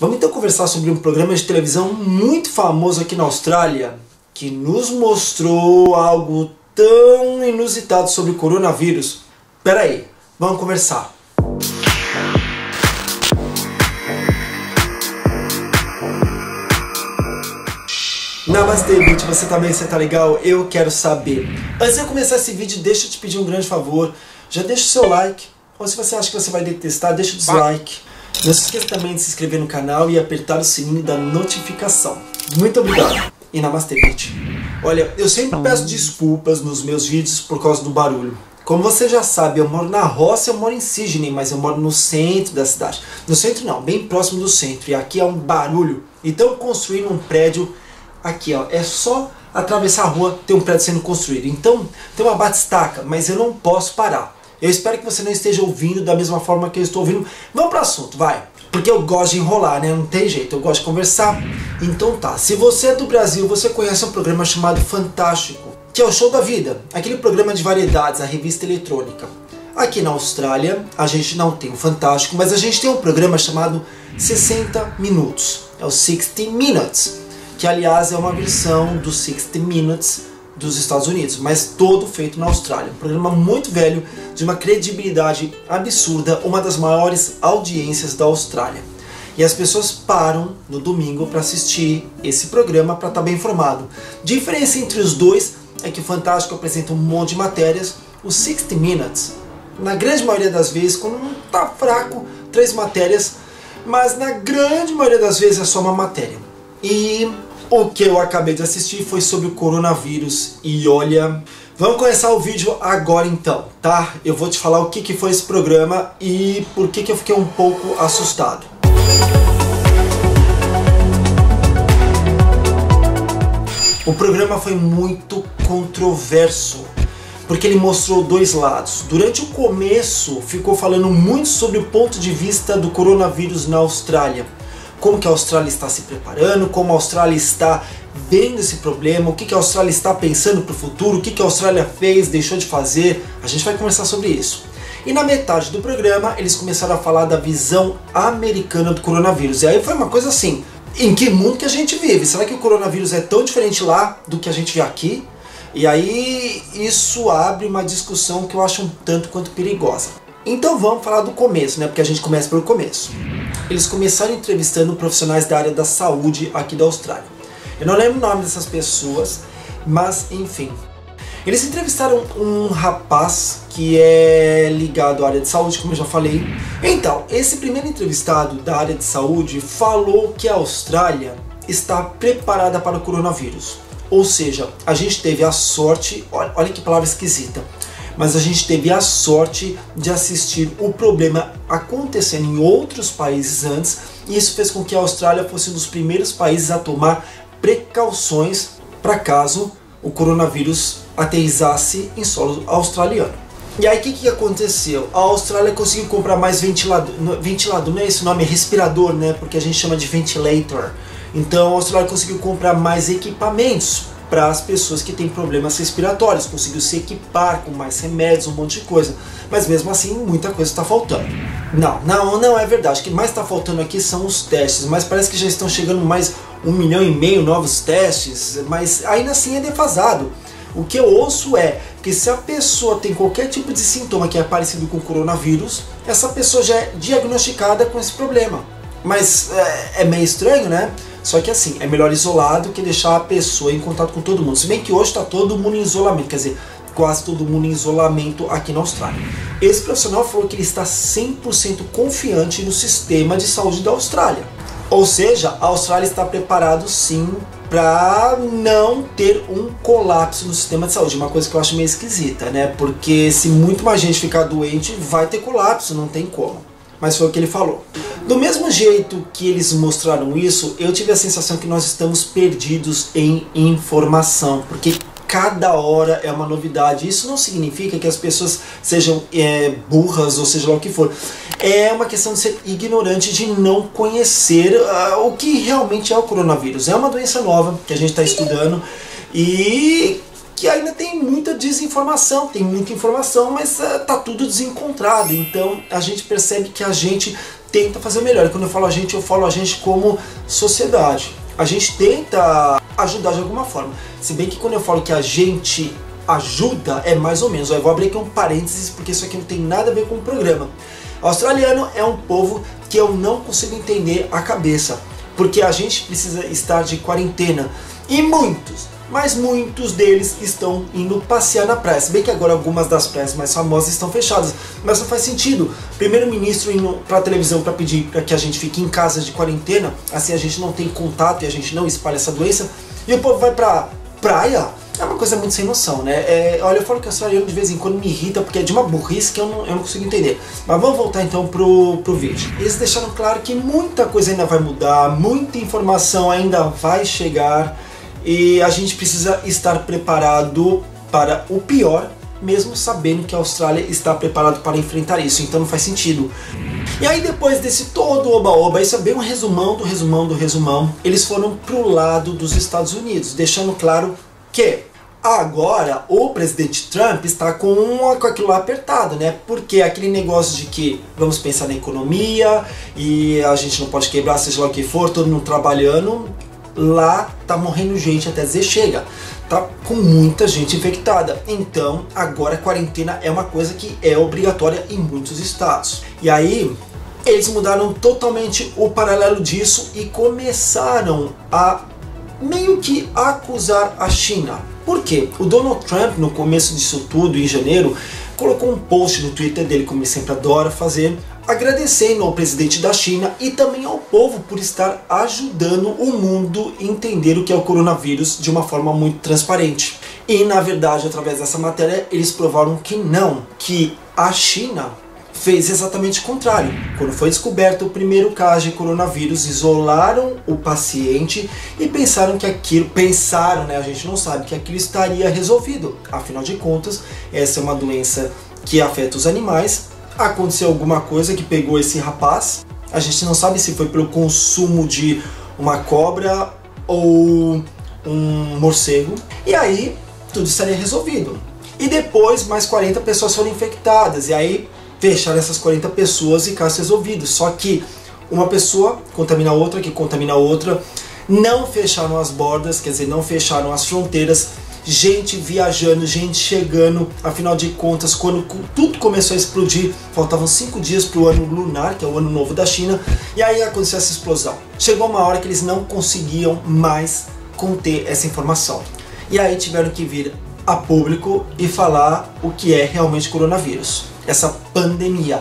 Vamos então conversar sobre um programa de televisão muito famoso aqui na Austrália, que nos mostrou algo tão inusitado sobre o coronavírus. Pera aí, vamos conversar. Namastê, Beat, você tá bem? Você tá legal? Eu quero saber. Antes de eu começar esse vídeo, deixa eu te pedir um grande favor. Já deixa o seu like, ou se você acha que você vai detestar, deixa o dislike. Não se esqueça também de se inscrever no canal e apertar o sininho da notificação. Muito obrigado. E Namastê, Beat. Olha, eu sempre peço desculpas nos meus vídeos por causa do barulho. Como você já sabe, eu moro na roça, eu moro em Sydney, mas eu moro no centro da cidade. No centro não, bem próximo do centro. E aqui é um barulho. Então construíram um prédio aqui, ó. É só atravessar a rua, tem um prédio sendo construído. Então tem uma batistaca, mas eu não posso parar. Eu espero que você não esteja ouvindo da mesma forma que eu estou ouvindo. Vamos para o assunto, vai. Porque eu gosto de enrolar, né? Não tem jeito, eu gosto de conversar. Então tá, se você é do Brasil, você conhece um programa chamado Fantástico, que é o Show da Vida, aquele programa de variedades, a revista eletrônica. Aqui na Austrália, a gente não tem o Fantástico, mas a gente tem um programa chamado 60 Minutos. É o 60 Minutes, que aliás é uma versão do 60 Minutes dos Estados Unidos, mas todo feito na Austrália. Um programa muito velho, de uma credibilidade absurda, uma das maiores audiências da Austrália. E as pessoas param no domingo para assistir esse programa para estar bem informado. A diferença entre os dois é que o Fantástico apresenta um monte de matérias, o 60 Minutes, na grande maioria das vezes, quando não está fraco, 3 matérias, mas na grande maioria das vezes é só uma matéria. E o que eu acabei de assistir foi sobre o coronavírus e olha, vamos começar o vídeo agora então, tá? Eu vou te falar o que foi esse programa e por que eu fiquei um pouco assustado. O programa foi muito controverso, porque ele mostrou dois lados. Durante o começo ficou falando muito sobre o ponto de vista do coronavírus na Austrália. Como que a Austrália está se preparando, como a Austrália está vendo esse problema, o que a Austrália está pensando para o futuro, o que a Austrália fez, deixou de fazer. A gente vai conversar sobre isso. E na metade do programa eles começaram a falar da visão americana do coronavírus. E aí foi uma coisa assim, em que mundo que a gente vive? Será que o coronavírus é tão diferente lá do que a gente vê aqui? E aí isso abre uma discussão que eu acho um tanto quanto perigosa. Então vamos falar do começo, né? Porque a gente começa pelo começo. Eles começaram entrevistando profissionais da área da saúde aqui da Austrália. Eu não lembro o nome dessas pessoas, mas enfim. Eles entrevistaram um rapaz que é ligado à área de saúde, como eu já falei. Então, esse primeiro entrevistado da área de saúde falou que a Austrália está preparada para o coronavírus. Ou seja, a gente teve a sorte, olha que palavra esquisita, mas a gente teve a sorte de assistir o problema acontecendo em outros países antes, e isso fez com que a Austrália fosse um dos primeiros países a tomar precauções para caso o coronavírus aterrissasse em solo australiano. E aí o que aconteceu? A Austrália conseguiu comprar mais ventilador, não é esse o nome, é respirador, né? Porque a gente chama de ventilator. Então a Austrália conseguiu comprar mais equipamentos para as pessoas que têm problemas respiratórios, conseguiu se equipar com mais remédios, um monte de coisa, mas mesmo assim muita coisa está faltando. Não é verdade, o que mais está faltando aqui são os testes, mas parece que já estão chegando mais 1,5 milhão novos testes, mas ainda assim é defasado. O que eu ouço é que se a pessoa tem qualquer tipo de sintoma que é parecido com o coronavírus, essa pessoa já é diagnosticada com esse problema. Mas é meio estranho, né? Só que assim, é melhor isolado que deixar a pessoa em contato com todo mundo. Se bem que hoje está todo mundo em isolamento, quer dizer, quase todo mundo em isolamento aqui na Austrália. Esse profissional falou que ele está 100% confiante no sistema de saúde da Austrália. Ou seja, a Austrália está preparado sim para não ter um colapso no sistema de saúde. Uma coisa que eu acho meio esquisita, né? Porque se muito mais gente ficar doente, vai ter colapso, não tem como. Mas foi o que ele falou. Do mesmo jeito que eles mostraram isso, eu tive a sensação que nós estamos perdidos em informação, porque cada hora é uma novidade. Isso não significa que as pessoas sejam burras ou seja lá o que for. É uma questão de ser ignorante, de não conhecer o que realmente é o coronavírus. É uma doença nova que a gente está estudando e que ainda tem muita desinformação, tem muita informação, mas tá tudo desencontrado. Então a gente percebe que a gente tenta fazer o melhor. E quando eu falo a gente como sociedade. A gente tenta ajudar de alguma forma. Se bem que quando eu falo que a gente ajuda, é mais ou menos. Eu vou abrir aqui um parênteses, porque isso aqui não tem nada a ver com o programa. O australiano é um povo que eu não consigo entender a cabeça, porque a gente precisa estar de quarentena. E muitos, mas muitos deles estão indo passear na praia. Se bem que agora algumas das praias mais famosas estão fechadas, mas não faz sentido. Primeiro-ministro indo para a televisão para pedir para que a gente fique em casa de quarentena, assim a gente não tem contato e a gente não espalha essa doença, e o povo vai para praia. É uma coisa muito sem noção, né? Olha, eu falo que o australiano de vez em quando me irrita porque é de uma burrice que eu não consigo entender. Mas vamos voltar então pro vídeo. Eles deixaram claro que muita coisa ainda vai mudar, muita informação ainda vai chegar e a gente precisa estar preparado para o pior, mesmo sabendo que a Austrália está preparada para enfrentar isso, então não faz sentido. E aí depois desse todo oba-oba, isso é bem um resumão do resumão do resumão, eles foram pro lado dos Estados Unidos, deixando claro que agora o presidente Trump está com aquilo lá apertado, né? Porque aquele negócio de que vamos pensar na economia e a gente não pode quebrar, seja lá o que for, todo mundo trabalhando, lá tá morrendo gente até dizer chega. Tá com muita gente infectada. Então agora a quarentena é uma coisa que é obrigatória em muitos estados. E aí eles mudaram totalmente o paralelo disso e começaram a meio que acusar a China. Por quê? O Donald Trump, no começo disso tudo, em janeiro, colocou um post no Twitter dele, como ele sempre adora fazer, agradecendo ao presidente da China e também ao povo por estar ajudando o mundo a entender o que é o coronavírus de uma forma muito transparente. E na verdade, através dessa matéria, eles provaram que não, que a China fez exatamente o contrário. Quando foi descoberto o primeiro caso de coronavírus, isolaram o paciente e pensaram que aquilo, né, a gente não sabe, que aquilo estaria resolvido. Afinal de contas, essa é uma doença que afeta os animais. Aconteceu alguma coisa que pegou esse rapaz. A gente não sabe se foi pelo consumo de uma cobra ou um morcego. E aí, tudo estaria resolvido. E depois, mais 40 pessoas foram infectadas. E aí, fecharam essas 40 pessoas e caso resolvido. Só que uma pessoa contamina outra, que contamina outra, não fecharam as bordas, quer dizer, não fecharam as fronteiras, gente viajando, gente chegando. Afinal de contas, quando tudo começou a explodir, faltavam 5 dias para o ano lunar, que é o ano novo da China, e aí aconteceu essa explosão. Chegou uma hora que eles não conseguiam mais conter essa informação. E aí tiveram que vir a público e falar o que é realmente coronavírus. Essa pandemia,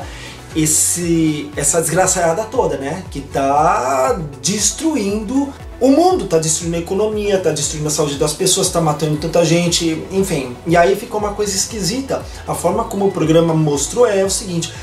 essa desgraçada toda, né? Que tá destruindo o mundo, tá destruindo a economia, tá destruindo a saúde das pessoas, tá matando tanta gente, enfim. E aí ficou uma coisa esquisita. A forma como o programa mostrou é o seguinte: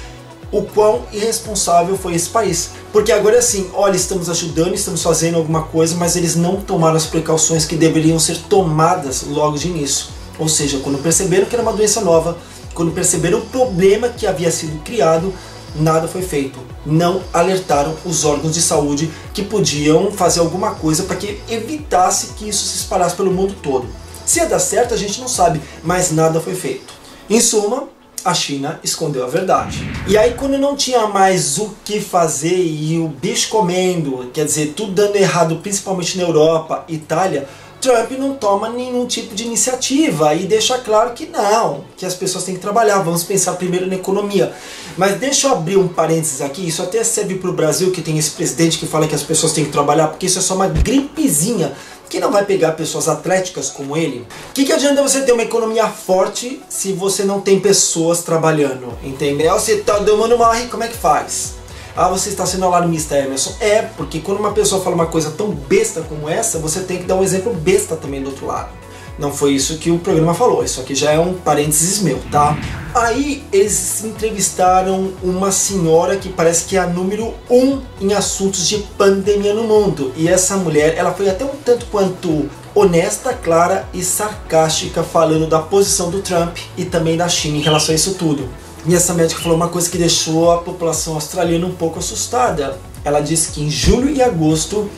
o quão irresponsável foi esse país. Porque agora é assim, olha, estamos ajudando, estamos fazendo alguma coisa, mas eles não tomaram as precauções que deveriam ser tomadas logo de início. Ou seja, quando perceberam que era uma doença nova, quando perceberam o problema que havia sido criado, nada foi feito. Não alertaram os órgãos de saúde que podiam fazer alguma coisa para que evitasse que isso se espalhasse pelo mundo todo. Se ia dar certo, a gente não sabe, mas nada foi feito. Em suma, a China escondeu a verdade. E aí, quando não tinha mais o que fazer e o bicho comendo, quer dizer, tudo dando errado, principalmente na Europa, Itália, Trump não toma nenhum tipo de iniciativa e deixa claro que não, que as pessoas têm que trabalhar, vamos pensar primeiro na economia. Mas deixa eu abrir um parênteses aqui, isso até serve para o Brasil, que tem esse presidente que fala que as pessoas têm que trabalhar, porque isso é só uma gripezinha, que não vai pegar pessoas atléticas como ele. O que adianta você ter uma economia forte se você não tem pessoas trabalhando, entendeu? Se todo mundo morre, como é que faz? Ah, você está sendo alarmista, Emerson. É, porque quando uma pessoa fala uma coisa tão besta como essa, você tem que dar um exemplo besta também do outro lado. Não foi isso que o programa falou, isso aqui já é um parênteses meu, tá? Aí eles entrevistaram uma senhora que parece que é a número 1 em assuntos de pandemia no mundo. E essa mulher, ela foi até um tanto quanto honesta, clara e sarcástica, falando da posição do Trump e também da China em relação a isso tudo. E essa médica falou uma coisa que deixou a população australiana um pouco assustada. Ela disse que em julho e agosto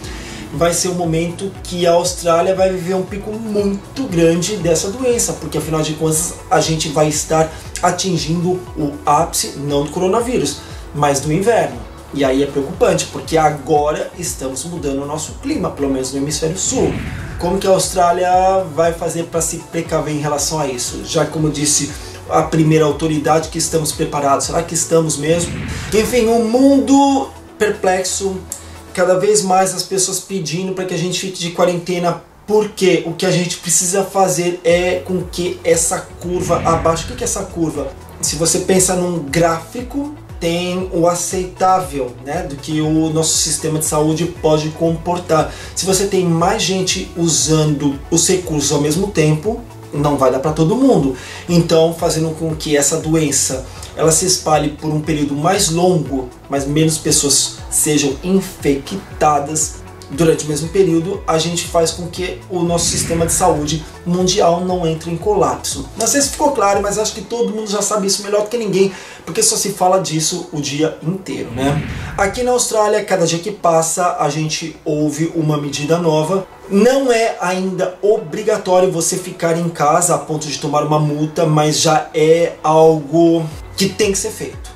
vai ser o momento que a Austrália vai viver um pico muito grande dessa doença, porque afinal de contas a gente vai estar atingindo o ápice, não do coronavírus, mas do inverno. E aí é preocupante, porque agora estamos mudando o nosso clima, pelo menos no hemisfério sul. Como que a Austrália vai fazer para se precaver em relação a isso? Já como disse a primeira autoridade, que estamos preparados. Será que estamos mesmo? Enfim, um mundo perplexo, cada vez mais as pessoas pedindo para que a gente fique de quarentena, porque o que a gente precisa fazer é com que essa curva abaixe. O que é essa curva? Se você pensa num gráfico, tem o aceitável, né, do que o nosso sistema de saúde pode comportar. Se você tem mais gente usando os recursos ao mesmo tempo, não vai dar para todo mundo. Então, fazendo com que essa doença ela se espalhe por um período mais longo, mas menos pessoas sejam infectadas durante o mesmo período, a gente faz com que o nosso sistema de saúde mundial não entre em colapso. Não sei se ficou claro, mas acho que todo mundo já sabe isso melhor do que ninguém, porque só se fala disso o dia inteiro, né? Aqui na Austrália, cada dia que passa, a gente ouve uma medida nova. Não é ainda obrigatório você ficar em casa a ponto de tomar uma multa, mas já é algo que tem que ser feito.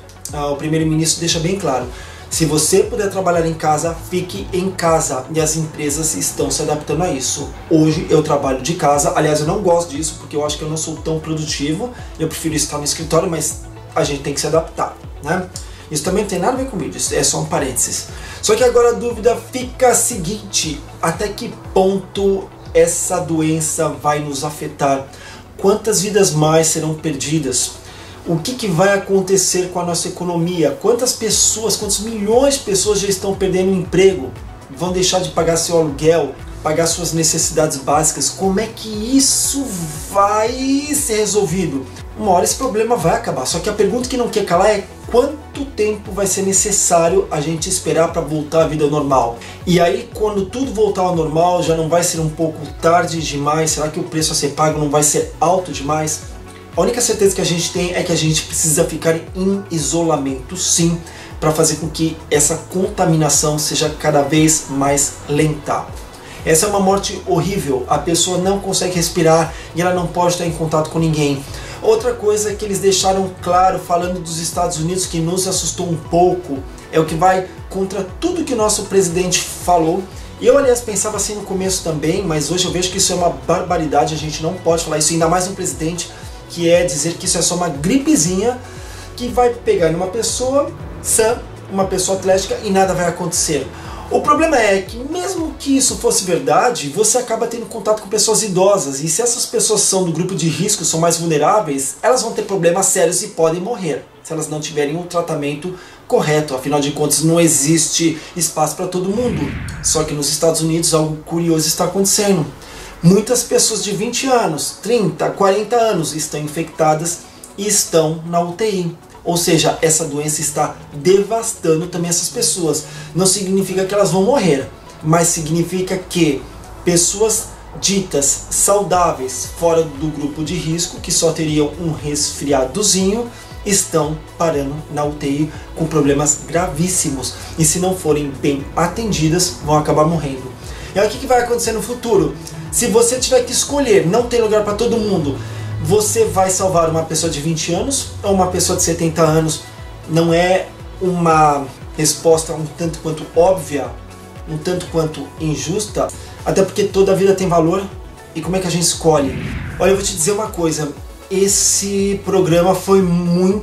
O primeiro-ministro deixa bem claro: se você puder trabalhar em casa, fique em casa. E as empresas estão se adaptando a isso. Hoje eu trabalho de casa. Aliás, eu não gosto disso, porque eu acho que eu não sou tão produtivo. Eu prefiro estar no escritório, mas a gente tem que se adaptar, né? Isso também não tem nada a ver com vídeo, é só um parênteses. Só que agora a dúvida fica a seguinte: até que ponto essa doença vai nos afetar? Quantas vidas mais serão perdidas? O que vai acontecer com a nossa economia? Quantas pessoas, quantos milhões de pessoas já estão perdendo o emprego? Vão deixar de pagar seu aluguel, pagar suas necessidades básicas? Como é que isso vai ser resolvido? Uma hora esse problema vai acabar, só que a pergunta que não quer calar é: quanto tempo vai ser necessário a gente esperar para voltar à vida normal? E aí, quando tudo voltar ao normal, já não vai ser um pouco tarde demais? Será que o preço a ser pago não vai ser alto demais? A única certeza que a gente tem é que a gente precisa ficar em isolamento, sim, para fazer com que essa contaminação seja cada vez mais lenta. Essa é uma morte horrível, a pessoa não consegue respirar e ela não pode estar em contato com ninguém. Outra coisa que eles deixaram claro, falando dos Estados Unidos, que nos assustou um pouco, é o que vai contra tudo que o nosso presidente falou. E eu, aliás, pensava assim no começo também, mas hoje eu vejo que isso é uma barbaridade, a gente não pode falar isso, ainda mais um presidente, que é dizer que isso é só uma gripezinha que vai pegar numa pessoa sã, uma pessoa atlética, e nada vai acontecer. O problema é que, mesmo que isso fosse verdade, você acaba tendo contato com pessoas idosas, e se essas pessoas são do grupo de risco, são mais vulneráveis, elas vão ter problemas sérios e podem morrer, se elas não tiverem um tratamento correto. Afinal de contas, não existe espaço para todo mundo. Só que nos Estados Unidos algo curioso está acontecendo. Muitas pessoas de 20 anos, 30, 40 anos estão infectadas e estão na UTI. Ou seja, essa doença está devastando também essas pessoas. Não significa que elas vão morrer, mas significa que pessoas ditas saudáveis, fora do grupo de risco, que só teriam um resfriadozinho, estão parando na UTI com problemas gravíssimos. E se não forem bem atendidas, vão acabar morrendo. E aí o que vai acontecer no futuro? Se você tiver que escolher, não tem lugar para todo mundo, você vai salvar uma pessoa de 20 anos ou uma pessoa de 70 anos? Não é uma resposta um tanto quanto óbvia, um tanto quanto injusta? Até porque toda vida tem valor. E como é que a gente escolhe? Olha, eu vou te dizer uma coisa. Esse programa foi muito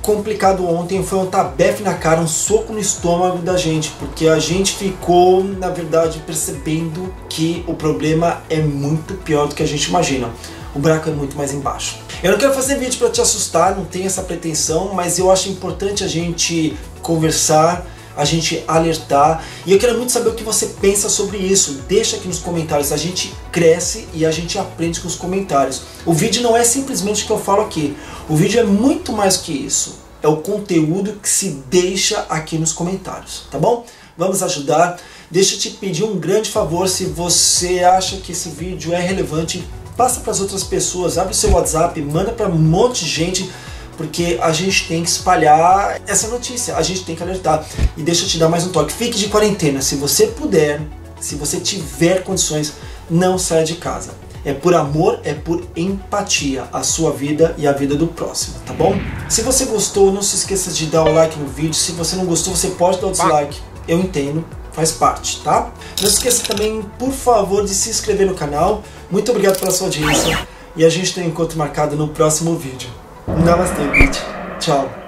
complicado ontem. Foi um tabefe na cara, um soco no estômago da gente. Porque a gente ficou, na verdade, percebendo que o problema é muito pior do que a gente imagina. O buraco é muito mais embaixo. Eu não quero fazer vídeo para te assustar, não tenho essa pretensão, mas eu acho importante a gente conversar, a gente alertar, e eu quero muito saber o que você pensa sobre isso. Deixa aqui nos comentários, a gente cresce e a gente aprende com os comentários. O vídeo não é simplesmente o que eu falo aqui, o vídeo é muito mais que isso. É o conteúdo que se deixa aqui nos comentários, tá bom? Vamos ajudar. Deixa eu te pedir um grande favor: se você acha que esse vídeo é relevante, passa para as outras pessoas, abre o seu WhatsApp, manda para um monte de gente, porque a gente tem que espalhar essa notícia, a gente tem que alertar. E deixa eu te dar mais um toque: fique de quarentena, se você puder, se você tiver condições, não saia de casa. É por amor, é por empatia, a sua vida e a vida do próximo, tá bom? Se você gostou, não se esqueça de dar o like no vídeo. Se você não gostou, você pode dar o dislike. Eu entendo, faz parte, tá? Não se esqueça também, por favor, de se inscrever no canal. Muito obrigado pela sua audiência e a gente tem um encontro marcado no próximo vídeo. Namastê, bitch. Tchau.